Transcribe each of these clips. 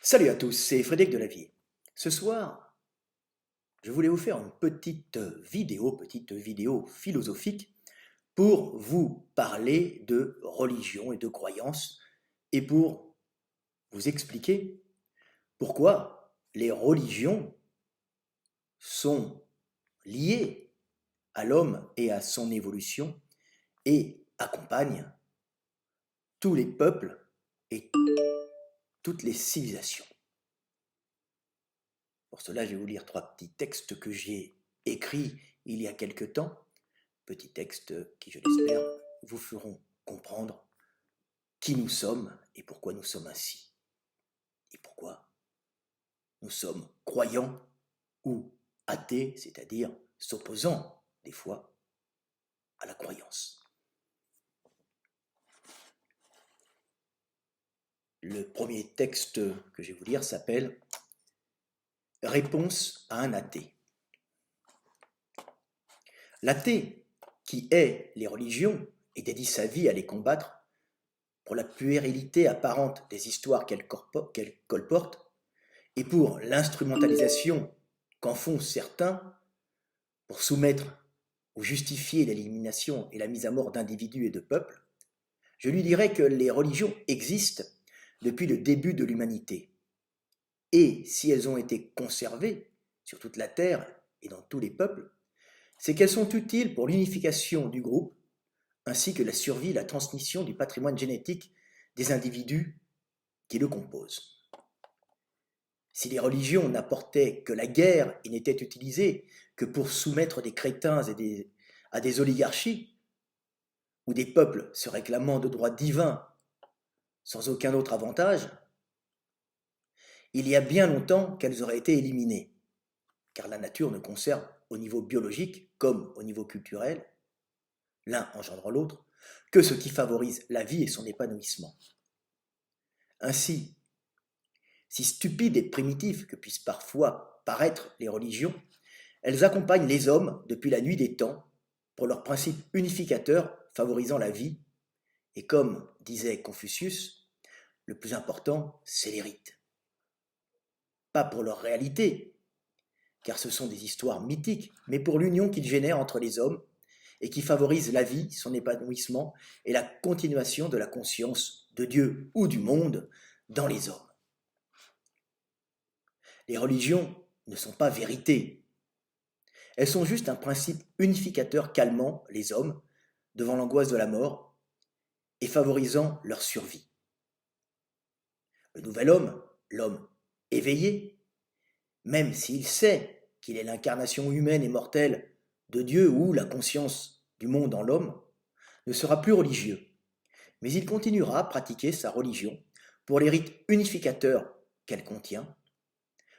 Salut à tous, c'est Frédéric Delavier. Ce soir, je voulais vous faire une petite vidéo philosophique pour vous parler de religion et de croyance et pour vous expliquer pourquoi les religions sont liées à l'homme et à son évolution et accompagnent tous les peuples et toutes les civilisations. Pour cela, je vais vous lire trois petits textes que j'ai écrits il y a quelque temps. Petits textes qui, je l'espère, vous feront comprendre qui nous sommes et pourquoi nous sommes ainsi. Et pourquoi nous sommes croyants ou athées, c'est-à-dire s'opposant des fois à la croyance. Le premier texte que je vais vous lire s'appelle « Réponse à un athée ». L'athée, qui hait les religions et dédie sa vie à les combattre, pour la puérilité apparente des histoires qu'elles colportent, et pour l'instrumentalisation qu'en font certains pour soumettre ou justifier l'élimination et la mise à mort d'individus et de peuples, je lui dirais que les religions existent depuis le début de l'humanité. Et si elles ont été conservées sur toute la terre et dans tous les peuples, c'est qu'elles sont utiles pour l'unification du groupe, ainsi que la survie et la transmission du patrimoine génétique des individus qui le composent. Si les religions n'apportaient que la guerre et n'étaient utilisées que pour soumettre des crétins à des oligarchies, ou des peuples se réclamant de droits divins sans aucun autre avantage, il y a bien longtemps qu'elles auraient été éliminées, car la nature ne conserve au niveau biologique comme au niveau culturel, l'un engendrant l'autre, que ce qui favorise la vie et son épanouissement. Ainsi, si stupides et primitives que puissent parfois paraître les religions, elles accompagnent les hommes depuis la nuit des temps pour leur principe unificateur favorisant la vie, et comme disait Confucius, le plus important, c'est les rites. Pas pour leur réalité, car ce sont des histoires mythiques, mais pour l'union qu'ils génèrent entre les hommes et qui favorise la vie, son épanouissement et la continuation de la conscience de Dieu ou du monde dans les hommes. Les religions ne sont pas vérités. Elles sont juste un principe unificateur calmant les hommes devant l'angoisse de la mort et favorisant leur survie. Le nouvel homme, l'homme éveillé, même s'il sait qu'il est l'incarnation humaine et mortelle de Dieu ou la conscience du monde en l'homme, ne sera plus religieux, mais il continuera à pratiquer sa religion pour les rites unificateurs qu'elle contient,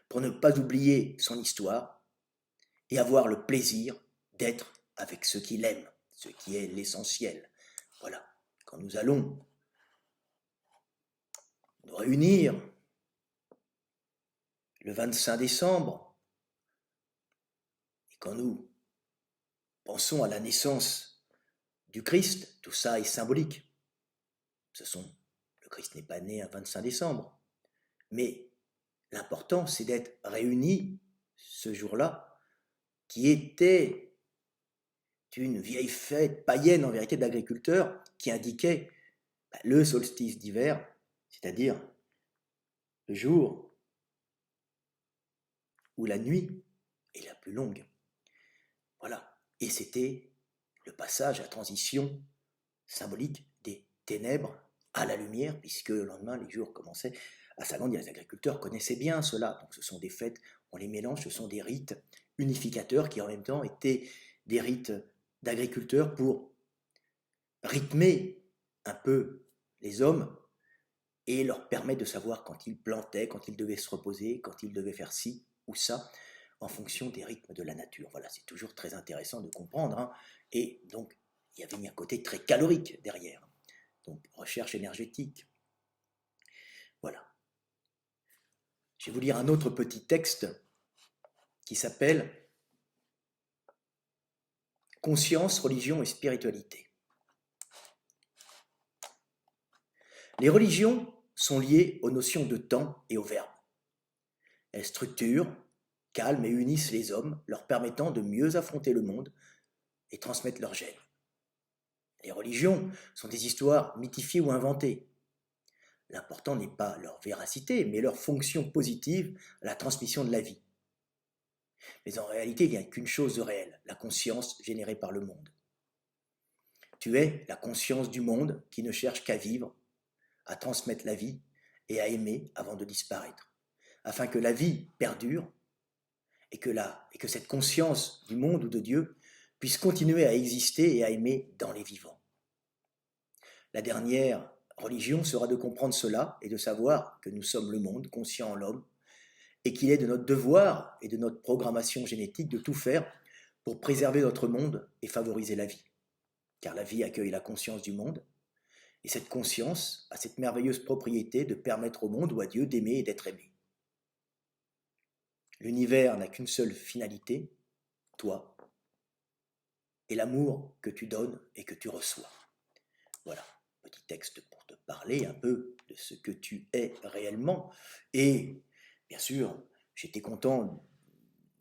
pour ne pas oublier son histoire et avoir le plaisir d'être avec ceux qu'il aime, ce qui est l'essentiel. Voilà, quand nous allons nous réunir le 25 décembre, et quand nous pensons à la naissance du Christ, tout ça est symbolique. Le Christ n'est pas né un 25 décembre, mais l'important c'est d'être réunis ce jour-là, qui était une vieille fête païenne en vérité d'agriculteurs qui indiquait le solstice d'hiver, c'est-à-dire le jour où la nuit est la plus longue. Voilà. Et c'était le passage, la transition symbolique des ténèbres à la lumière, puisque le lendemain, les jours commençaient à s'agrandir. Les agriculteurs connaissaient bien cela. Donc ce sont des fêtes, on les mélange, ce sont des rites unificateurs qui en même temps étaient des rites d'agriculteurs pour rythmer un peu les hommes et leur permettre de savoir quand ils plantaient, quand ils devaient se reposer, quand ils devaient faire ci ou ça, en fonction des rythmes de la nature. Voilà, c'est toujours très intéressant de comprendre. Hein. Et donc, il y avait un côté très calorique derrière. Donc, recherche énergétique. Voilà. Je vais vous lire un autre petit texte qui s'appelle « Conscience, religion et spiritualité ». Les religions sont liées aux notions de temps et au verbe. Elles structurent, calment et unissent les hommes, leur permettant de mieux affronter le monde et transmettre leurs gènes. Les religions sont des histoires mythifiées ou inventées. L'important n'est pas leur véracité, mais leur fonction positive à la transmission de la vie. Mais en réalité, il n'y a qu'une chose de réelle, la conscience générée par le monde. Tu es la conscience du monde qui ne cherche qu'à vivre, à transmettre la vie et à aimer avant de disparaître, afin que la vie perdure et que cette conscience du monde ou de Dieu puisse continuer à exister et à aimer dans les vivants. La dernière religion sera de comprendre cela et de savoir que nous sommes le monde, conscient en l'homme, et qu'il est de notre devoir et de notre programmation génétique de tout faire pour préserver notre monde et favoriser la vie. Car la vie accueille la conscience du monde, et cette conscience a cette merveilleuse propriété de permettre au monde ou à Dieu d'aimer et d'être aimé. L'univers n'a qu'une seule finalité, toi, et l'amour que tu donnes et que tu reçois. Voilà, petit texte pour te parler un peu de ce que tu es réellement. Et bien sûr, j'étais content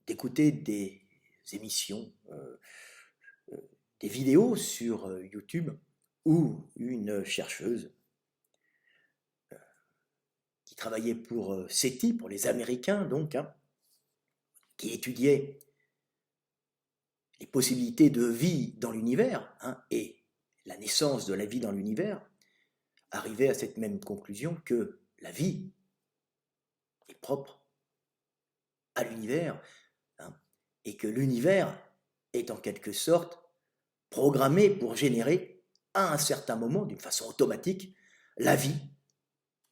d'écouter des émissions, des vidéos sur YouTube où une chercheuse qui travaillait pour SETI, pour les Américains donc, qui étudiait les possibilités de vie dans l'univers et la naissance de la vie dans l'univers, arrivait à cette même conclusion que la vie est propre à l'univers et que l'univers est en quelque sorte programmé pour générer à un certain moment, d'une façon automatique, la vie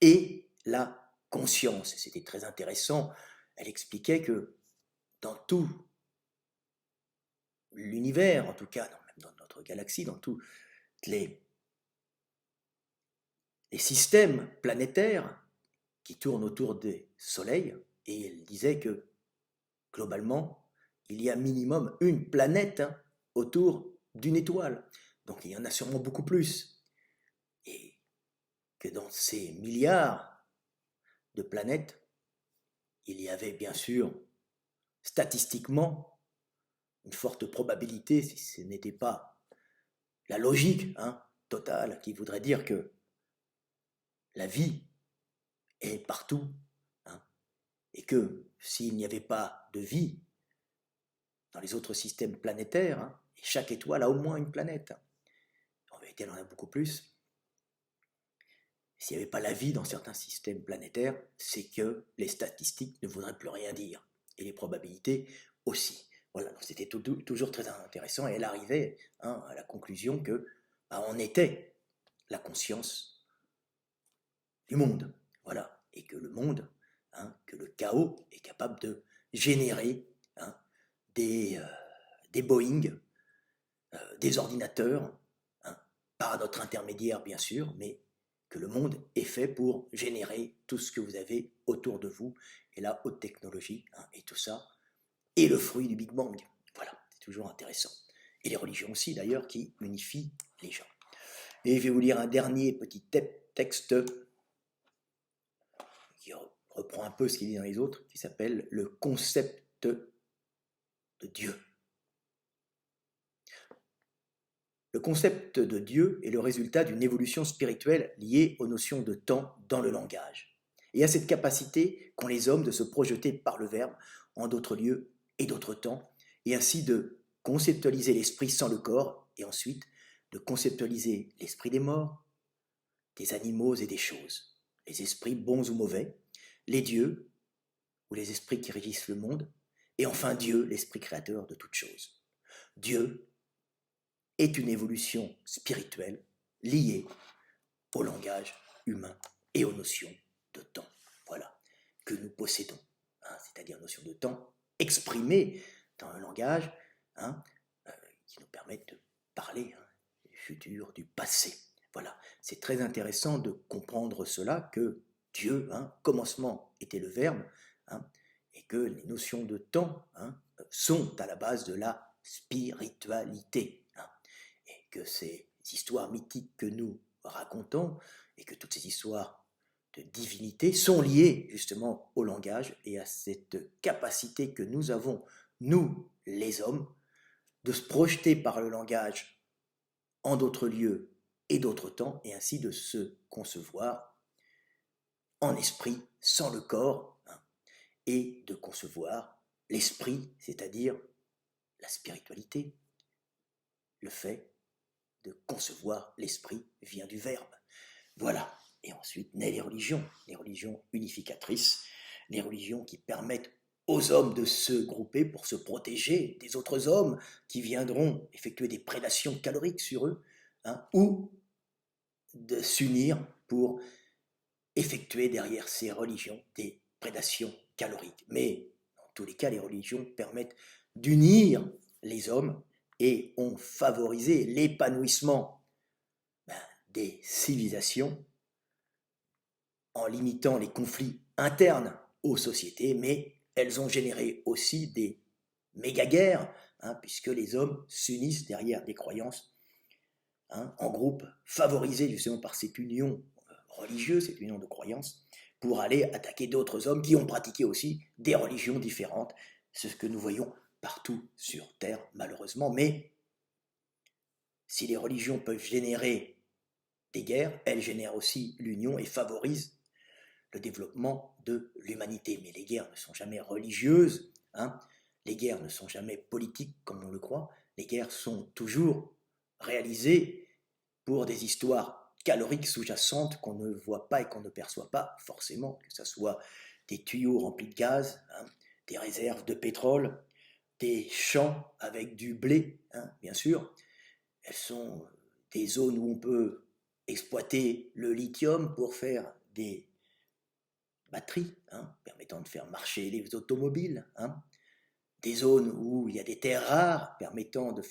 et la conscience. Et c'était très intéressant. Elle expliquait que dans tout l'univers, en tout cas même dans notre galaxie, dans tous les systèmes planétaires qui tournent autour des soleils, et elle disait que globalement, il y a minimum une planète autour d'une étoile. Donc il y en a sûrement beaucoup plus. Et que dans ces milliards de planètes, il y avait bien sûr, statistiquement, une forte probabilité, si ce n'était pas la logique totale, qui voudrait dire que la vie est partout, et que s'il n'y avait pas de vie dans les autres systèmes planétaires, et chaque étoile a au moins une planète, en vérité elle en a beaucoup plus, s'il n'y avait pas la vie dans certains systèmes planétaires, c'est que les statistiques ne voudraient plus rien dire, et les probabilités aussi. Voilà, donc c'était toujours très intéressant, et elle arrivait à la conclusion que on était la conscience du monde, voilà, et que le monde, que le chaos est capable de générer des Boeing, des ordinateurs, par notre intermédiaire bien sûr, mais que le monde est fait pour générer tout ce que vous avez autour de vous, et la haute technologie, et tout ça, est le fruit du Big Bang. Voilà, c'est toujours intéressant. Et les religions aussi d'ailleurs, qui unifient les gens. Et je vais vous lire un dernier petit texte qui reprend un peu ce qu'il dit dans les autres, qui s'appelle « Le concept de Dieu ». Le concept de Dieu est le résultat d'une évolution spirituelle liée aux notions de temps dans le langage, et à cette capacité qu'ont les hommes de se projeter par le verbe en d'autres lieux et d'autres temps, et ainsi de conceptualiser l'esprit sans le corps, et ensuite de conceptualiser l'esprit des morts, des animaux et des choses, les esprits bons ou mauvais, les dieux, ou les esprits qui régissent le monde, et enfin Dieu, l'esprit créateur de toutes choses. Dieu est une évolution spirituelle liée au langage humain et aux notions de temps, voilà, que nous possédons, c'est-à-dire notion de temps exprimée dans un langage qui nous permet de parler du futur, du passé. Voilà, c'est très intéressant de comprendre cela, que Dieu, commencement était le Verbe, et que les notions de temps sont à la base de la spiritualité. Que ces histoires mythiques que nous racontons, et que toutes ces histoires de divinité sont liées justement au langage et à cette capacité que nous avons, nous, les hommes, de se projeter par le langage en d'autres lieux et d'autres temps, et ainsi de se concevoir en esprit, sans le corps, hein, et de concevoir l'esprit, c'est-à-dire la spiritualité. Le fait de concevoir l'esprit vient du verbe. Voilà. Et ensuite naissent les religions unificatrices, les religions qui permettent aux hommes de se grouper pour se protéger des autres hommes qui viendront effectuer des prédations caloriques sur eux, hein, ou de s'unir pour effectuer derrière ces religions des prédations caloriques. Mais en tous les cas, les religions permettent d'unir les hommes et ont favorisé l'épanouissement des civilisations en limitant les conflits internes aux sociétés, mais elles ont généré aussi des méga-guerres, hein, puisque les hommes s'unissent derrière des croyances, hein, en groupe, favorisés justement par cette union religieuse, cette union de croyances, pour aller attaquer d'autres hommes qui ont pratiqué aussi des religions différentes. C'est ce que nous voyons partout sur Terre, malheureusement. Mais si les religions peuvent générer des guerres, elles génèrent aussi l'union et favorisent le développement de l'humanité. Mais les guerres ne sont jamais religieuses, hein. Les guerres ne sont jamais politiques comme on le croit, les guerres sont toujours réalisées pour des histoires caloriques sous-jacentes qu'on ne voit pas et qu'on ne perçoit pas forcément, que ce soit des tuyaux remplis de gaz, hein, des réserves de pétrole, des champs avec du blé, hein, bien sûr. Elles sont des zones où on peut exploiter le lithium pour faire des batteries, hein, permettant de faire marcher les automobiles, hein. Des zones où il y a des terres rares permettant de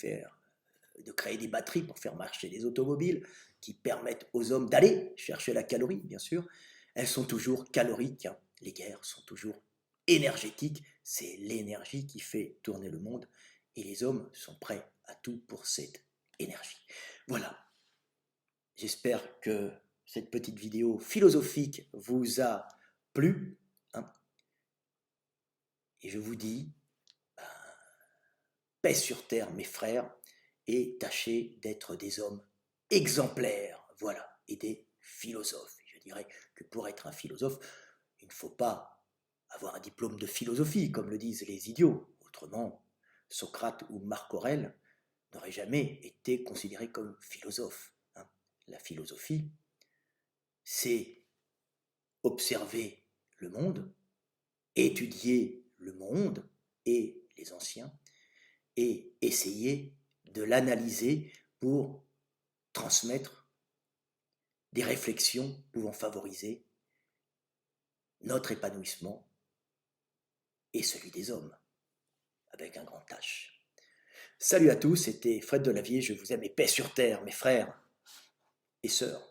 créer des batteries pour faire marcher les automobiles, qui permettent aux hommes d'aller chercher la calorie, bien sûr. Elles sont toujours caloriques, hein. Les guerres sont toujours énergétiques, c'est l'énergie qui fait tourner le monde, et les hommes sont prêts à tout pour cette énergie. Voilà, j'espère que cette petite vidéo philosophique vous a plu, hein. Et je vous dis, paix sur terre, mes frères, et tâchez d'être des hommes exemplaires, voilà, et des philosophes. Je dirais que pour être un philosophe, il ne faut pas avoir un diplôme de philosophie, comme le disent les idiots. Autrement, Socrate ou Marc Aurèle n'auraient jamais été considérés comme philosophes, hein. La philosophie, c'est observer le monde, étudier le monde et les anciens, et essayer de l'analyser pour transmettre des réflexions pouvant favoriser notre épanouissement et celui des hommes, avec un grand H. Salut à tous, c'était Fred Delavier, je vous aime et paix sur terre, mes frères et sœurs.